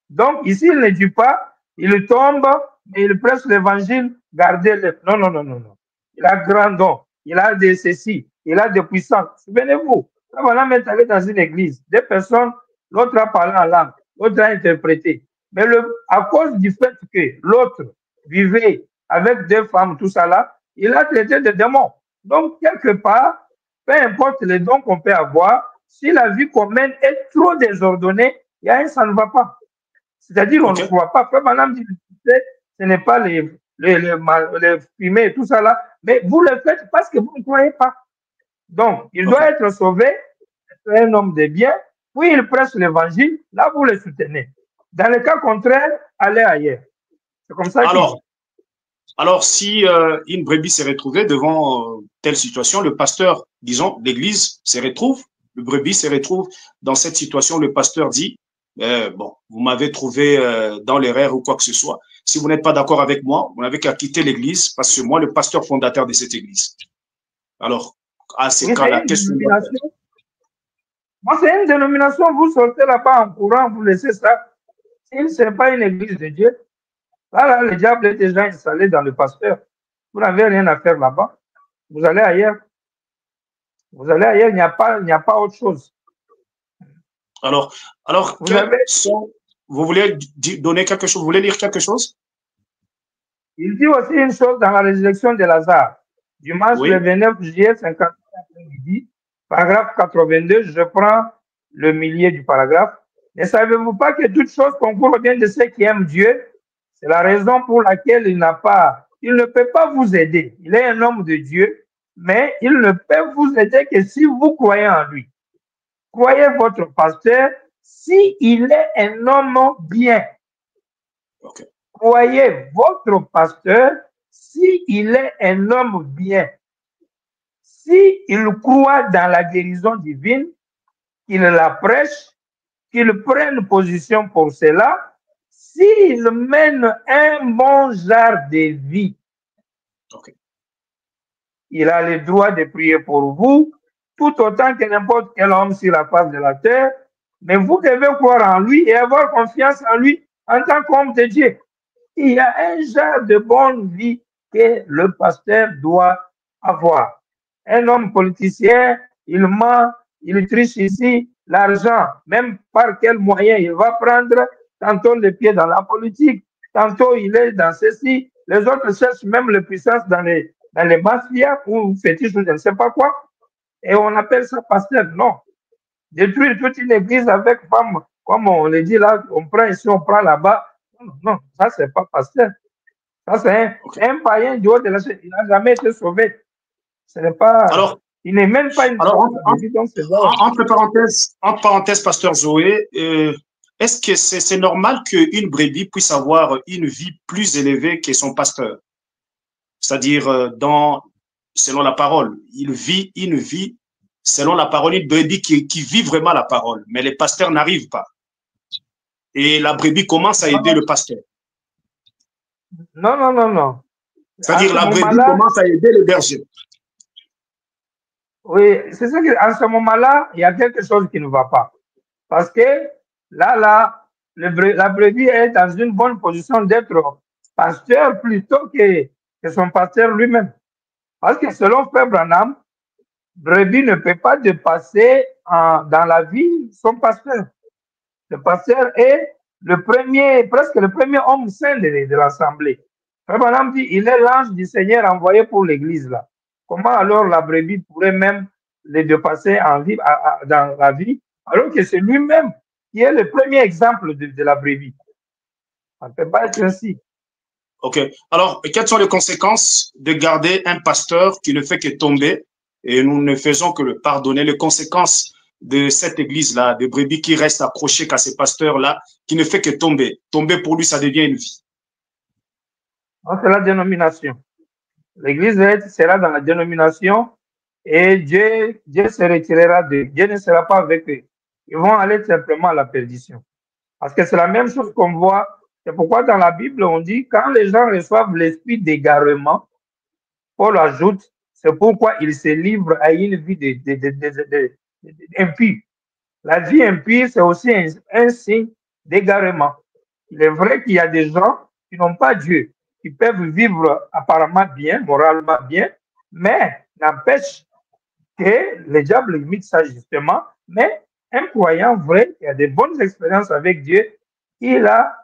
Donc, ici, il ne dit pas, il tombe, mais il prêche l'évangile, gardez-le. Non. Il a grand don. Il a de ceci. Il a des puissances. Souvenez-vous, quand on est allé dans une église, deux personnes, l'autre a parlé en langue, l'autre a interprété. Mais à cause du fait que l'autre vivait avec deux femmes, tout ça là, il a traité de démons. Donc, quelque part, peu importe les dons qu'on peut avoir, si la vie qu'on mène est trop désordonnée, il y a un, ça ne va pas. C'est-à-dire, on ne croit pas. Frère Branham dit, ce n'est pas les fumées et tout ça là, mais vous le faites parce que vous ne croyez pas. Donc, il doit être sauvé, c'est un homme de bien, puis il prêche l'évangile, là vous le soutenez. Dans le cas contraire, allez ailleurs. C'est comme ça qu'il dit. Alors, si une brebis s'est retrouvée devant telle situation, le pasteur, disons, l'église se retrouve, le brebis se retrouve dans cette situation, le pasteur dit, bon, vous m'avez trouvé dans l'erreur ou quoi que ce soit. Si vous n'êtes pas d'accord avec moi, vous n'avez qu'à quitter l'église parce que moi, le pasteur fondateur de cette église. Alors, à ces Oui, c'est cas-là, une qu'est-ce qu'on doit faire? dénomination. Moi, c'est une dénomination. Vous sortez là-bas en courant, vous laissez ça. Si ce n'est pas une église de Dieu, là, le diable est déjà installé dans le pasteur. Vous n'avez rien à faire là-bas. Vous allez ailleurs. Vous allez ailleurs, il n'y a pas autre chose. Alors, Vous avez, vous voulez donner quelque chose, vous voulez lire quelque chose? il dit aussi une chose dans la résurrection de Lazare. Dimanche le Oui. 29 juillet 50 après-midi, paragraphe 82, je prends le milieu du paragraphe. Ne savez-vous pas que toute chose concourt au bien de ceux qui aiment Dieu? C'est la raison pour laquelle il ne peut pas vous aider. Il est un homme de Dieu, mais il ne peut vous aider que si vous croyez en lui. Croyez votre pasteur s'il est un homme bien. Okay. Croyez votre pasteur s'il est un homme bien. S'il croit dans la guérison divine, qu'il la prêche, qu'il prenne position pour cela, s'il mène un bon genre de vie, Okay. il a le droit de prier pour vous, tout autant que n'importe quel homme sur la face de la terre, mais vous devez croire en lui et avoir confiance en lui en tant qu'homme de Dieu. Il y a un genre de bonne vie que le pasteur doit avoir. Un homme politicien, il ment, il triche ici l'argent, même par quel moyen il va prendre, tantôt le pied dans la politique, tantôt il est dans ceci, les autres cherchent même la puissance dans les mafias ou fétiches ou je ne sais pas quoi, et on appelle ça pasteur. Non. Détruire toute une église avec femme, comme on le dit là, on prend ici, on prend là-bas. Non, ça, c'est pas pasteur. Ça, c'est un païen du haut de la chaîne. Il n'a jamais été sauvé. Ce n'est pas. Alors, il n'est même pas une entre parenthèses, pasteur Zoé, est-ce que c'est normal qu'une brebis puisse avoir une vie plus élevée que son pasteur? C'est-à-dire, selon la parole, il vit une vie, selon la parole, une brebis qui vit vraiment la parole, mais les pasteurs n'arrivent pas. Et la brebis commence à aider le pasteur. Non. C'est-à-dire, la brebis commence à aider le berger. Oui, c'est ça qu'en ce moment-là, il y a quelque chose qui ne va pas. Parce que là, la brebis est dans une bonne position d'être pasteur plutôt que son pasteur lui-même. Parce que selon Frère Branham, brebis ne peut pas dépasser dans la vie son pasteur. Le pasteur est presque le premier homme saint de l'assemblée. Frère Branham dit, il est l'ange du Seigneur envoyé pour l'église là. Comment alors la brebis pourrait même le dépasser dans la vie, alors que c'est lui-même qui est le premier exemple de la brebis? Ça ne peut pas être ainsi. OK. Alors, quelles sont les conséquences de garder un pasteur qui ne fait que tomber et nous ne faisons que le pardonner? Les conséquences de cette église-là, de brebis qui reste accroché qu'à ces pasteurs-là, qui ne fait que tomber. Tomber pour lui, ça devient une vie. C'est la dénomination. L'église sera dans la dénomination et Dieu se retirera d'eux. Dieu ne sera pas avec eux. Ils vont aller simplement à la perdition. Parce que c'est la même chose qu'on voit. C'est pourquoi dans la Bible, on dit quand les gens reçoivent l'esprit d'égarement, Paul ajoute, c'est pourquoi ils se livrent à une vie impie. La vie impie, c'est aussi un signe d'égarement. Il est vrai qu'il y a des gens qui n'ont pas Dieu, qui peuvent vivre apparemment bien, moralement bien, mais n'empêche que le diable limite ça justement. Mais un croyant vrai qui a de bonnes expériences avec Dieu, il a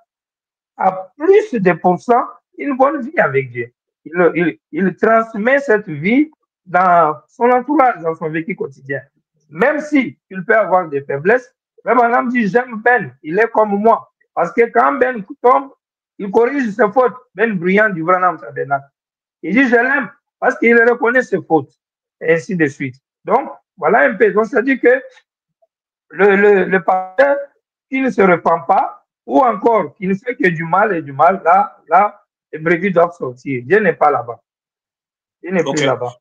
à plus de pourcents une bonne vie avec Dieu. Il transmet cette vie dans son entourage, dans son vécu quotidien. Même si il peut avoir des faiblesses, même madame dit, j'aime Ben, il est comme moi. Parce que quand Ben tombe, il corrige ses fautes. Ben Brillant du Branham Tabernacle. Il dit, je l'aime parce qu'il reconnaît ses fautes. Et ainsi de suite. Donc, voilà un peu. Donc, ça dit que le pasteur qui ne se repent pas, ou encore qui ne fait que du mal et du mal, là, les brebis doivent sortir. Dieu n'est pas là-bas. Il n'est plus là-bas.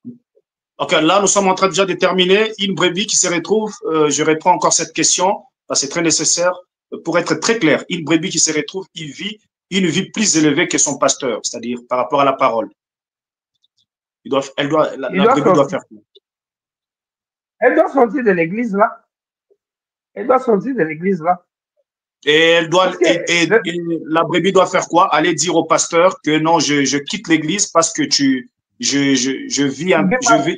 Ok, là, nous sommes en train déjà de terminer. Une brebis qui se retrouve, je reprends encore cette question, parce que c'est très nécessaire, pour être très clair. Une brebis qui se retrouve, il vit une vie plus élevée que son pasteur, c'est-à-dire par rapport à la parole. La brebis doit faire quoi? Elle doit sortir de l'église là. Elle doit sortir de l'église là. Et elle doit, et Le, la brebis doit faire quoi? Aller dire au pasteur que non, je quitte l'église parce que je vis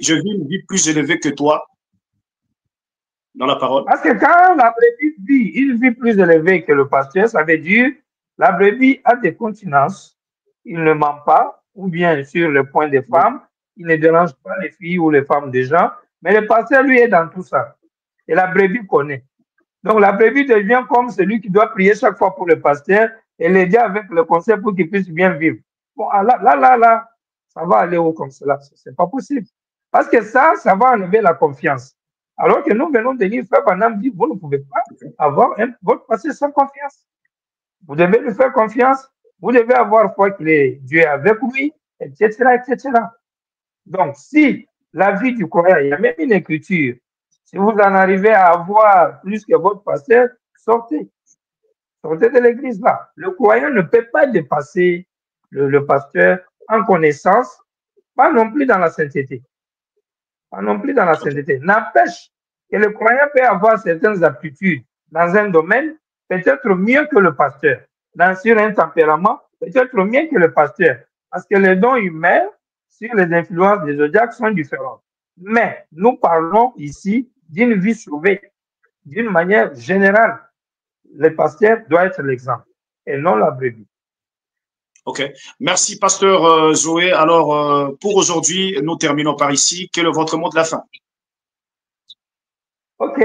je vis une vie plus élevée que toi dans la parole. parce que quand la brebis vit une vie plus élevée que le pasteur, ça veut dire la brebis a des continences, il ne ment pas, ou bien sur le point des femmes, il ne dérange pas les filles ou les femmes des gens, mais le pasteur, lui, est dans tout ça. Et la brebis connaît. Donc la brebis devient comme celui qui doit prier chaque fois pour le pasteur et l'aider avec le conseil pour qu'il puisse bien vivre. Bon, là, ça va aller où comme cela? C'est pas possible. Parce que ça va enlever la confiance. Alors que nous venons de lire, Frère Branham dit, vous ne pouvez pas avoir votre pasteur sans confiance. Vous devez lui faire confiance. Vous devez avoir foi qu'il est Dieu est avec lui, etc., etc. Donc, si la vie du croyant, il y a même une écriture, si vous en arrivez à avoir plus que votre pasteur, sortez. Sortez de l'église là. Le croyant ne peut pas dépasser le pasteur en connaissance, pas non plus dans la sainteté. Pas non plus dans la sainteté. N'empêche que le croyant peut avoir certaines aptitudes dans un domaine, peut-être mieux que le pasteur. Sur un tempérament, peut-être mieux que le pasteur. Parce que les dons humains, sur les influences des zodiaques, sont différents. Mais nous parlons ici d'une vie sauvée. D'une manière générale, le pasteur doit être l'exemple et non la brebis. OK. Merci, pasteur Zoé. Alors, pour aujourd'hui, nous terminons par ici. Quel est votre mot de la fin? OK.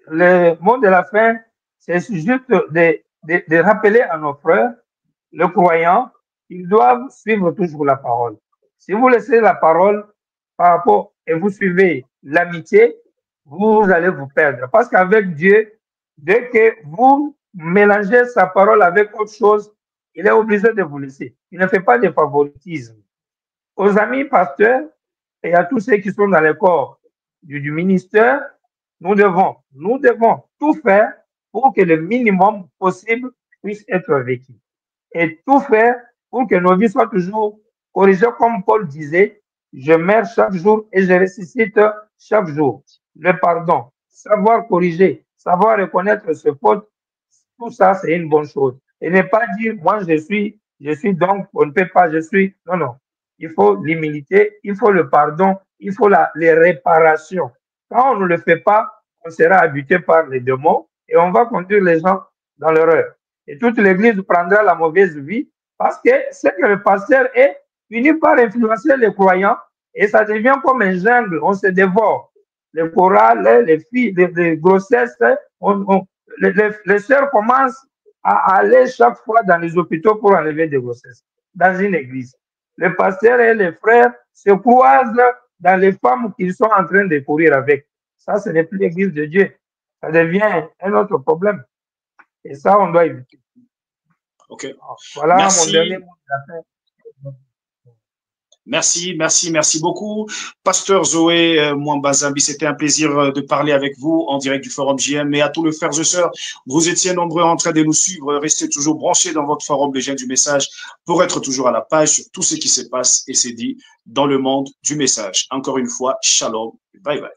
Le mot de la fin, c'est juste de rappeler à nos frères, le croyant, ils doivent suivre toujours la parole. Si vous laissez la parole par rapport et vous suivez l'amitié, vous allez vous perdre. Parce qu'avec Dieu, dès que vous mélangez sa parole avec autre chose, il est obligé de vous laisser. Il ne fait pas de favoritisme. Aux amis pasteurs et à tous ceux qui sont dans le corps du ministère, nous devons tout faire pour que le minimum possible puisse être vécu. Et tout faire pour que nos vies soient toujours corrigées, comme Paul disait, je meurs chaque jour et je ressuscite chaque jour. Le pardon, savoir corriger, savoir reconnaître ses fautes, tout ça, c'est une bonne chose. Et ne pas dire, moi, je suis donc, on ne peut pas, je suis. Non, non. Il faut l'humilité, il faut le pardon, il faut les réparations. Quand on ne le fait pas, on sera habité par les démons et on va conduire les gens dans l'erreur. Et toute l'Église prendra la mauvaise vie parce que c'est que le pasteur est fini par influencer les croyants et ça devient comme un jungle, on se dévore. Les chorales, les filles, les grossesses, les sœurs commencent à aller chaque fois dans les hôpitaux pour enlever des grossesses, dans une église. Les pasteurs et les frères se croisent dans les femmes qu'ils sont en train de courir avec. Ça, ce n'est plus l'église de Dieu. Ça devient un autre problème. Et ça, on doit éviter. OK. Voilà Merci. mon dernier mot de la fin. Merci beaucoup. Pasteur Zoé Mwambazambi, c'était un plaisir de parler avec vous en direct du Forum JM. Et à tous les frères et sœurs, vous étiez nombreux en train de nous suivre. Restez toujours branchés dans votre Forum Les Jeunes du Message pour être toujours à la page sur tout ce qui se passe et s'est dit dans le monde du message. Encore une fois, shalom, bye bye.